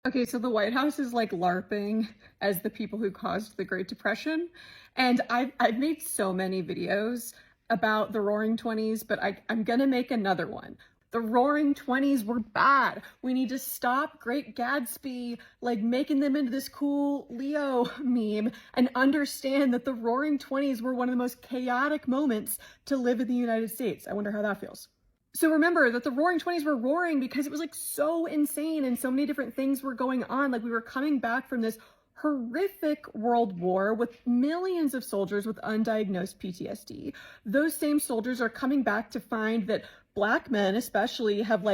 Okay, so the White House is like LARPing as the people who caused the Great Depression. And I've made so many videos about the Roaring Twenties, but I'm gonna make another one. The Roaring Twenties were bad. We need to stop Great Gatsby, like making them into this cool Leo meme, and understand that the Roaring Twenties were one of the most chaotic moments to live in the United States. I wonder how that feels. So remember that the Roaring Twenties were roaring because it was like so insane and so many different things were going on. Like we were coming back from this horrific world war with millions of soldiers with undiagnosed PTSD. Those same soldiers are coming back to find that Black men especially have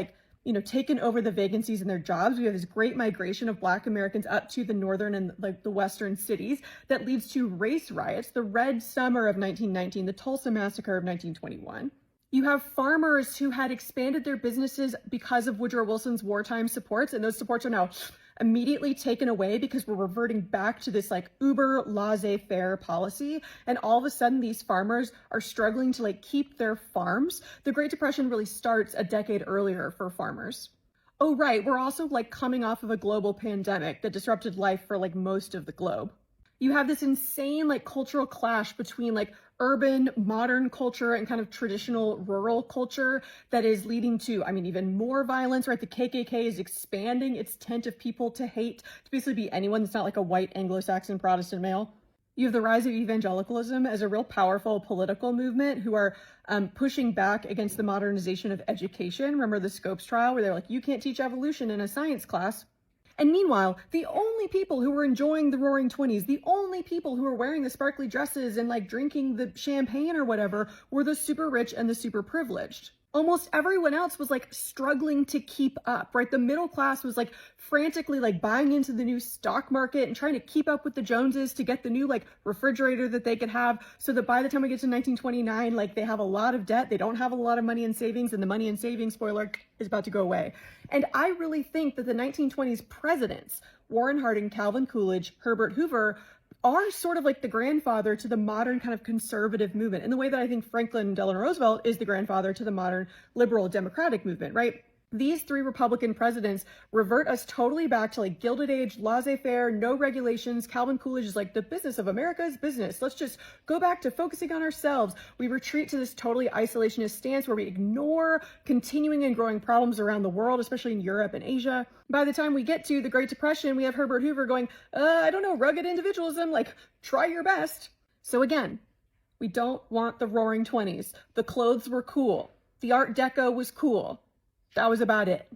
taken over the vacancies in their jobs. We have this great migration of Black Americans up to the northern and like the western cities that leads to race riots, the Red Summer of 1919, the Tulsa Massacre of 1921. You have farmers who had expanded their businesses because of Woodrow Wilson's wartime supports, and those supports are now immediately taken away because we're reverting back to this like uber laissez-faire policy. And all of a sudden, these farmers are struggling to like keep their farms. The Great Depression really starts a decade earlier for farmers. Oh, right. We're also like coming off of a global pandemic that disrupted life for like most of the globe. You have this insane like cultural clash between like urban modern culture and kind of traditional rural culture that is leading to, I mean, even more violence, right? The KKK is expanding its tent of people to hate to basically be anyone that's not like a white Anglo-Saxon Protestant male. You have the rise of evangelicalism as a real powerful political movement who are pushing back against the modernization of education. Remember the Scopes trial where they're like, you can't teach evolution in a science class. And meanwhile, the only people who were enjoying the Roaring Twenties, the only people who were wearing the sparkly dresses and like drinking the champagne or whatever were the super rich and the super privileged. Almost everyone else was like struggling to keep up, right? The middle class was like frantically like buying into the new stock market and trying to keep up with the Joneses to get the new like refrigerator that they could have so that by the time we get to 1929, like they have a lot of debt, they don't have a lot of money in savings, and the money in savings, spoiler, is about to go away. And I really think that the 1920s presidents, Warren Harding, Calvin Coolidge, Herbert Hoover, are sort of like the grandfather to the modern kind of conservative movement in the way that I think Franklin Delano Roosevelt is the grandfather to the modern liberal democratic movement, right? These three Republican presidents revert us totally back to like Gilded Age, laissez-faire, no regulations. Calvin Coolidge is like, the business of America is business. Let's just go back to focusing on ourselves. We retreat to this totally isolationist stance where we ignore continuing and growing problems around the world, especially in Europe and Asia. By the time we get to the Great Depression, we have Herbert Hoover going, I don't know, rugged individualism, like try your best. So again, we don't want the Roaring Twenties. The clothes were cool. The Art Deco was cool. That was about it.